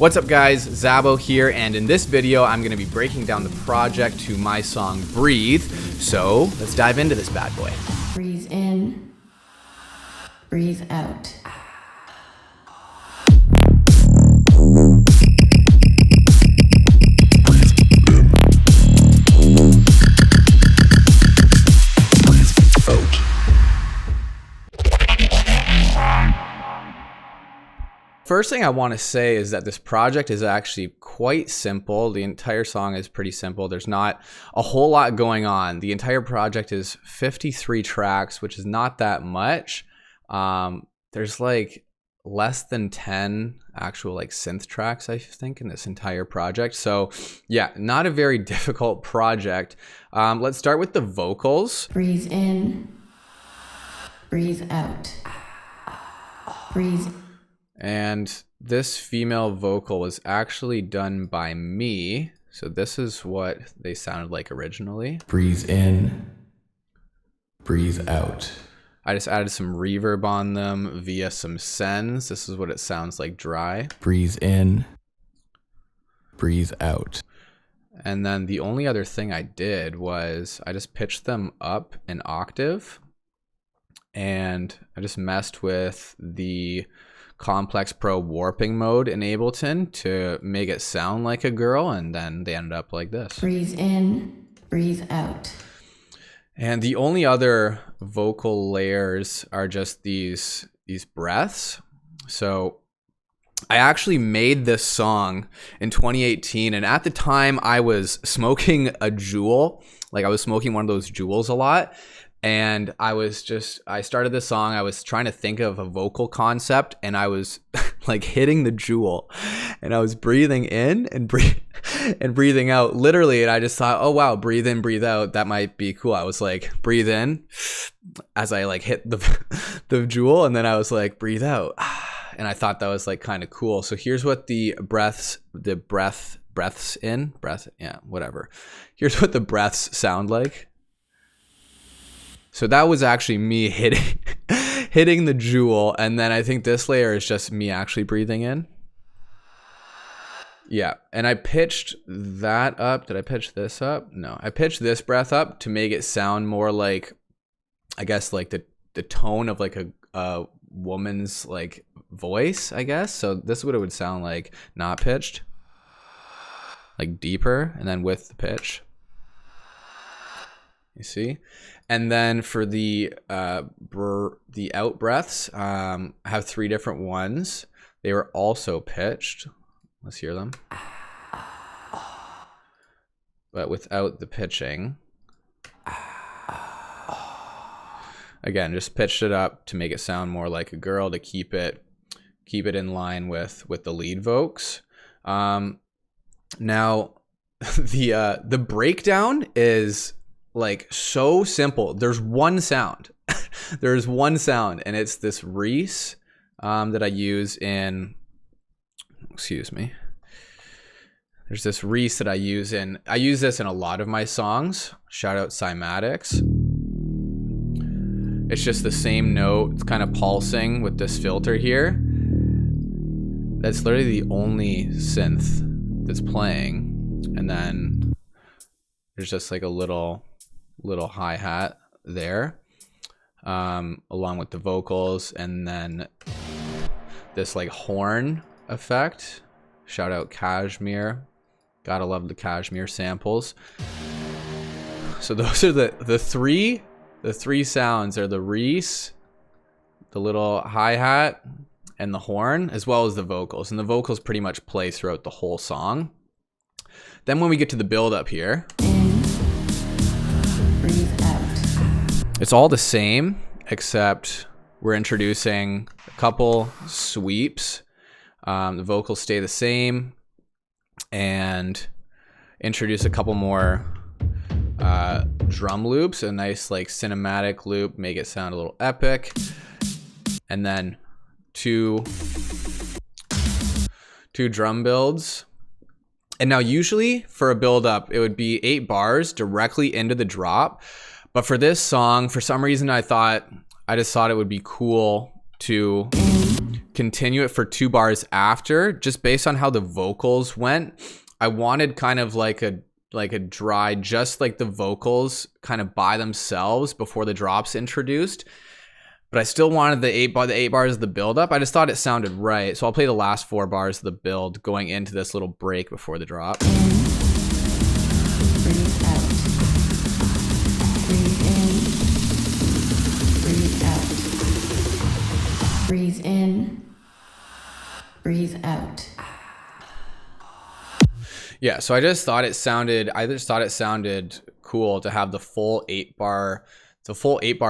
What's up guys, ZABO here, and in this video I'm going to be breaking down the project to my song Breathe, so let's dive into this bad boy. Breathe in, breathe out. First thing I want to say is that this project is actually quite simple. The entire song is pretty simple. There's not a whole lot going on. The entire project is 53 tracks, which is not that much. There's like less than 10 actual like synth tracks, I think, in this entire project. So yeah, not a very difficult project. Let's start with the vocals. Breathe in, breathe out. Breathe. And this female vocal was actually done by me. So this is what they sounded like originally. Breathe in, breathe out. I just added some reverb on them via some sends. This is what it sounds like dry. Breathe in, breathe out. And then the only other thing I did was I just pitched them up an octave. And I just messed with the Complex Pro warping mode in Ableton to make it sound like a girl, and then they ended up like this. Breathe in, breathe out. And the only other vocal layers are just these breaths. So I actually made this song in 2018, and at the time I was smoking a Juul. Like I was smoking one of those Juuls a lot. And I started this song, I was trying to think of a vocal concept, and I was like hitting the Juul, and I was breathing in and breathing out literally. And I just thought, oh wow, breathe in, breathe out. That might be cool. I was like, breathe in as I like hit the Juul, and then I was like, breathe out. And I thought that was like kind of cool. So here's what the breaths Here's what the breaths sound like. So that was actually me hitting the Juul, and then I think this layer is just me actually breathing in. Yeah, and I pitched that up. Did I pitch this up? No, I pitched this breath up to make it sound more like, I guess, like the tone of like a woman's like voice, I guess. So this is what it would sound like, not pitched, like deeper, and then with the pitch. You see? And then for the out breaths, I have 3 different ones. They were also pitched. Let's hear them. But without the pitching. Again, just pitched it up to make it sound more like a girl, to keep it in line with the lead vocals. Now the breakdown is like so simple. There's one sound. There's one sound, and it's this Reese that I use in, excuse me. There's this Reese that I use this in a lot of my songs. Shout out Cymatics. It's just the same note. It's kind of pulsing with this filter here. That's literally the only synth that's playing. And then there's just like a little hi-hat there, along with the vocals, and then this like horn effect. Shout out Cashmere. Gotta love the Cashmere samples. So those are the three sounds are the Reese, the little hi-hat, and the horn, as well as the vocals. And the vocals pretty much play throughout the whole song. Then when we get to the build up here, Breathe out. it's all the same, except we're introducing a couple sweeps. The vocals stay the same, and introduce a couple more drum loops, a nice like cinematic loop, make it sound a little epic, and then two drum builds. And now usually for a build up, it would be 8 bars directly into the drop. But for this song, for some reason, I just thought it would be cool to continue it for 2 bars after, just based on how the vocals went. I wanted kind of like a dry, just like the vocals kind of by themselves before the drops introduced. But I still wanted the 8 bars of the build up. I just thought it sounded right. So I'll play the last 4 bars of the build going into this little break before the drop. In, breathe out. Breathe in, breathe out. Breathe in, breathe out. Yeah, so I just thought it sounded cool to have the full 8 bar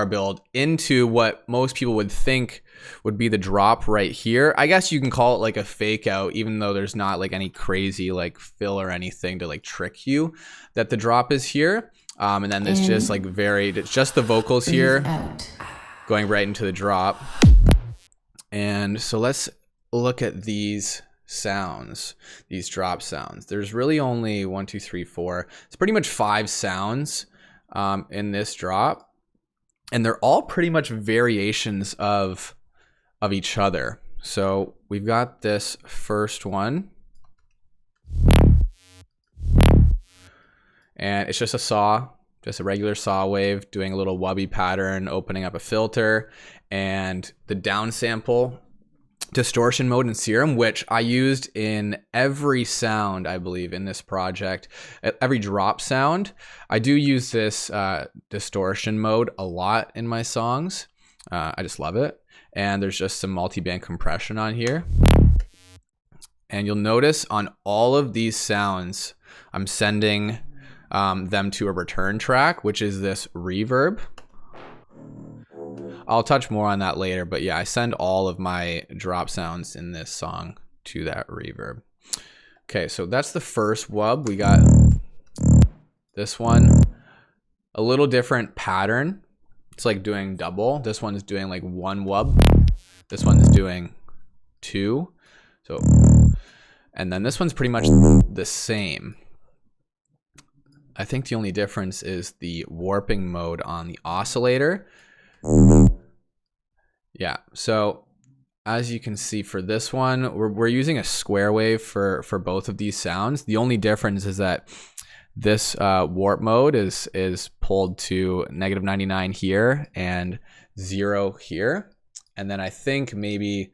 build into what most people would think would be the drop right here. I guess you can call it like a fake out, even though there's not like any crazy like fill or anything to like trick you that the drop is here. And then it's just like it's just the vocals here going right into the drop. And so let's look at these sounds, these drop sounds. There's really only 1, 2, 3, 4. It's pretty much 5 sounds in this drop. And they're all pretty much variations of each other. So we've got this first one. And it's just a saw, just a regular saw wave doing a little wubby pattern, opening up a filter, and the downsample distortion mode in Serum, which I used in every sound, I believe, in this project. Every drop sound, I do use this distortion mode a lot in my songs. I just love it. And there's just some multi-band compression on here. And you'll notice on all of these sounds, I'm sending them to a return track, which is this reverb. I'll touch more on that later, but yeah, I send all of my drop sounds in this song to that reverb. Okay, so that's the first wub. We got this one, a little different pattern. It's like doing double. This one is doing like 1 wub. This one is doing 2. So, and then this one's pretty much the same. I think the only difference is the warping mode on the oscillator. Yeah, so as you can see for this one, we're using a square wave for both of these sounds. The only difference is that this warp mode is pulled to -99 here and 0 here. And then I think maybe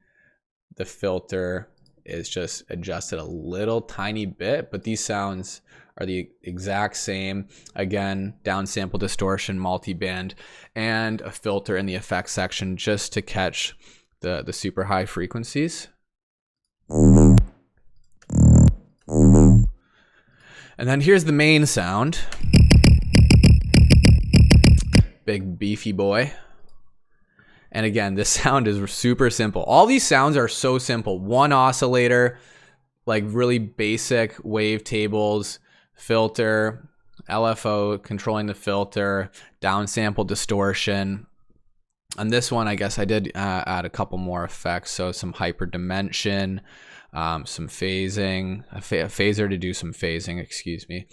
the filter is just adjusted a little tiny bit, but these sounds are the exact same. Again, downsample distortion, multiband, and a filter in the effects section just to catch the super high frequencies. And then here's the main sound. Big beefy boy. And again, this sound is super simple. All these sounds are so simple. 1 oscillator, like really basic wave tables, filter, LFO controlling the filter, downsample distortion. On this one, I guess I did add a couple more effects. So some hyperdimension, some phasing, a phaser to do some phasing, excuse me.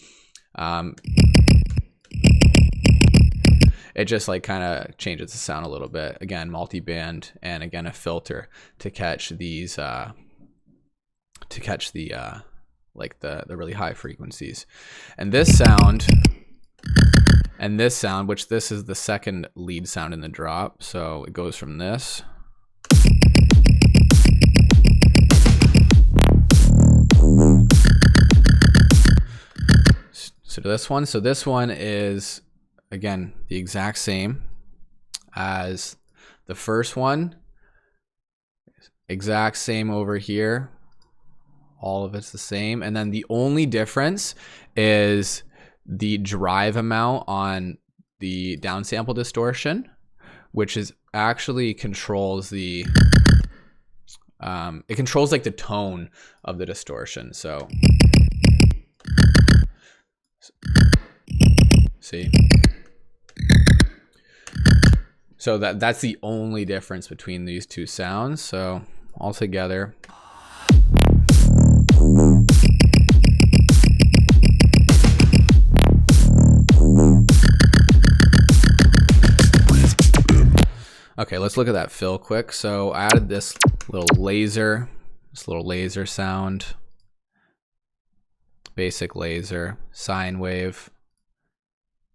It just like kind of changes the sound a little bit. Again, multi-band, and again, a filter to catch these, like the really high frequencies. And this sound, which this is the second lead sound in the drop. So it goes from this. So to this one. So this one is, again, the exact same as the first one. Exact same over here. All of it's the same. And then the only difference is the drive amount on the downsample distortion, which is actually controls the, it controls like the tone of the distortion. So, see? So that's the only difference between these two sounds. So all together. Okay, let's look at that fill quick. So I added this Little laser, this little laser sound. Basic laser, sine wave.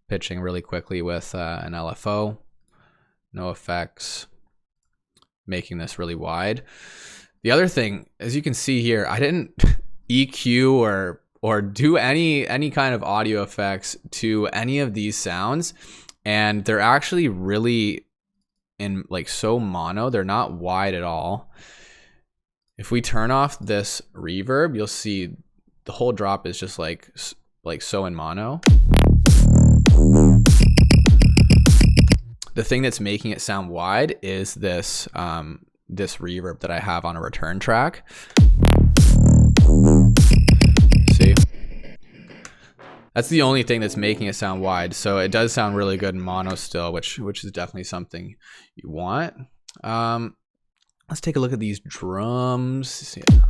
Pitching really quickly with an LFO. No effects. Making this really wide. The other thing, as you can see here, I didn't EQ or do any kind of audio effects to any of these sounds, and they're actually really in like so mono. They're not wide at all. If we turn off this reverb, you'll see the whole drop is just like so in mono. The thing that's making it sound wide is this this reverb that I have on a return track. See? That's the only thing that's making it sound wide. So it does sound really good in mono still, which is definitely something you want. Let's take a look at these drums. Yeah.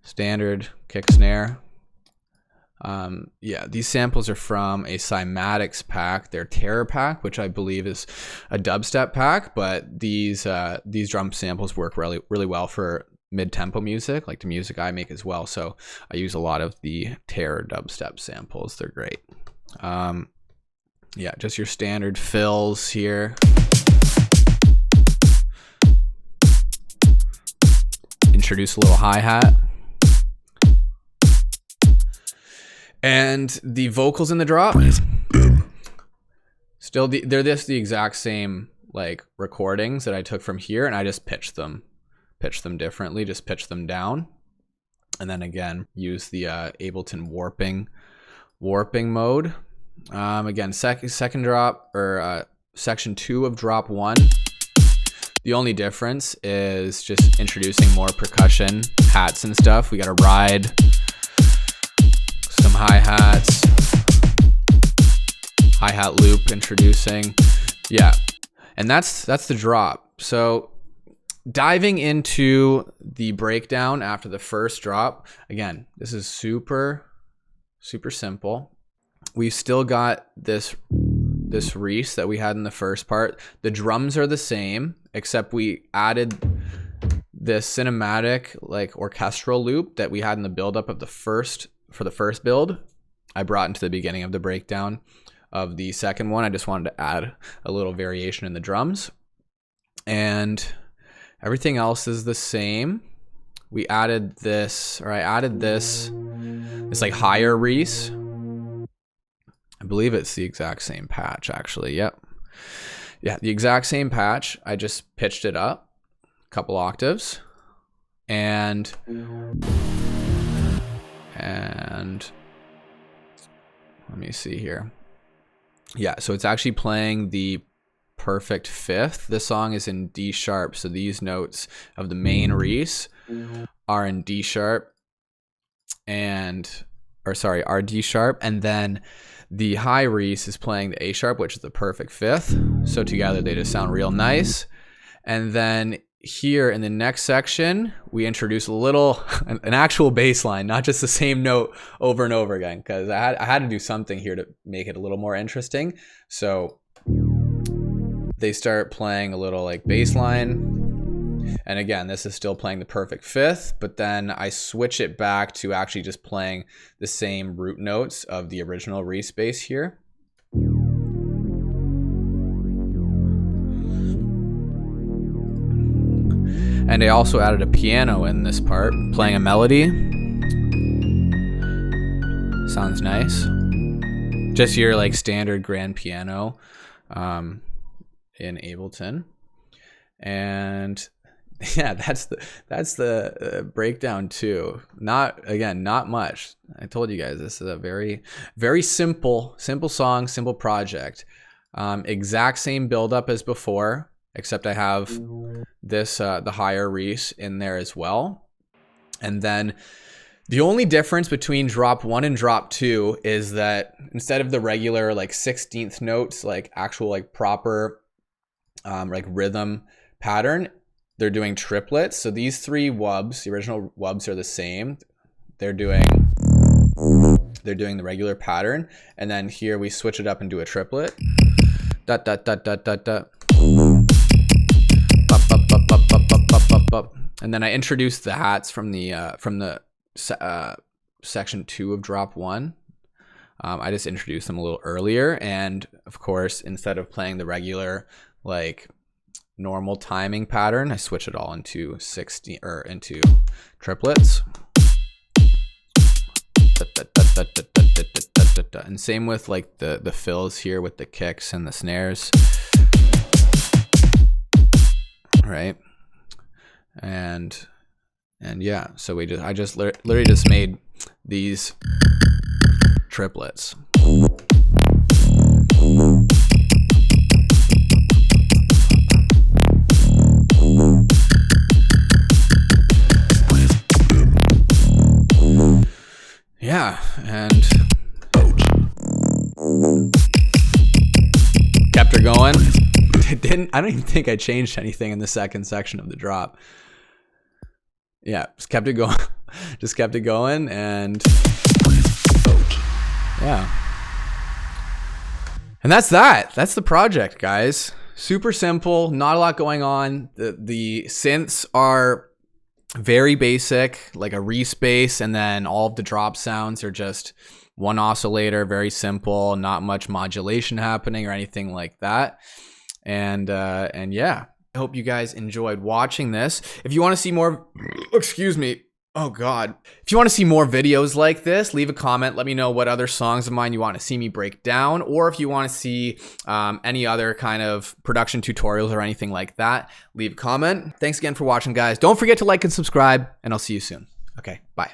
Standard kick snare. Yeah, these samples are from a Cymatics pack, their Terror pack, which I believe is a dubstep pack, but these drum samples work really well for mid-tempo music, like the music I make as well. So I use a lot of the Terror dubstep samples. They're great. Yeah, just your standard fills here. Introduce a little hi-hat. And the vocals in the drop, still they're the exact same like recordings that I took from here, and I just pitched them differently, just pitched them down, and then again use the Ableton warping mode. Again, second drop, or section 2 of drop 1. The only difference is just introducing more percussion, hats and stuff. We got a ride. Some hi-hats, hi-hat loop introducing. Yeah, and that's the drop. So diving into the breakdown after the first drop, again, this is super simple. We've still got this Reese that we had in the first part. The drums are the same, except we added this cinematic like orchestral loop that we had in the buildup of the first build. I brought into the beginning of the breakdown of the second one. I just wanted to add a little variation in the drums, and everything else is the same. We added this, or I added this like higher Reese. I believe it's the exact same patch actually. Yep. Yeah, the exact same patch. I just pitched it up a couple octaves, and let me see here. Yeah, so it's actually playing the perfect fifth. This song is in D sharp, so these notes of the main Reese are in D sharp, are D sharp, and then the high Reese is playing the A sharp, which is the perfect fifth. So together they just sound real nice. And then here in the next section, we introduce an actual bass line, not just the same note over and over again, because I had to do something here to make it a little more interesting. So they start playing a little like bass line. And again, this is still playing the perfect fifth, but then I switch it back to actually just playing the same root notes of the original Reese bass here. And I also added a piano in this part, playing a melody. Sounds nice. Just your like standard grand piano in Ableton. And yeah, that's the breakdown too. Not much. I told you guys this is a very simple song, simple project. Exact same buildup as before, except I have this the higher Reese in there as well. And then the only difference between drop 1 and drop 2 is that instead of the regular like 16th notes, like actual like proper like rhythm pattern, they're doing triplets. So these 3 wubs, the original wubs, are the same. They're doing the regular pattern, and then here we switch it up and do a triplet. Dot dot dot dot dot dot. Bop, bop, bop, bop, And then I introduced the hats from the section 2 of drop 1. I just introduced them a little earlier, and of course, instead of playing the regular like normal timing pattern, I switch it all into 60 or into triplets. And same with like the fills here with the kicks and the snares. Right. And yeah, so I just literally just made these triplets. Yeah, and kept her going. I don't even think I changed anything in the second section of the drop. Yeah, just kept it going. Just kept it going, and yeah. And that's that. That's the project, guys. Super simple, not a lot going on. The synths are very basic, like a respace, and then all of the drop sounds are just one oscillator, very simple, not much modulation happening or anything like that. And yeah, I hope you guys enjoyed watching this. If you want to see more, excuse me, oh God. If you want to see more videos like this, leave a comment. Let me know what other songs of mine you want to see me break down, or if you want to see any other kind of production tutorials or anything like that, leave a comment. Thanks again for watching, guys. Don't forget to like and subscribe, and I'll see you soon. Okay, bye.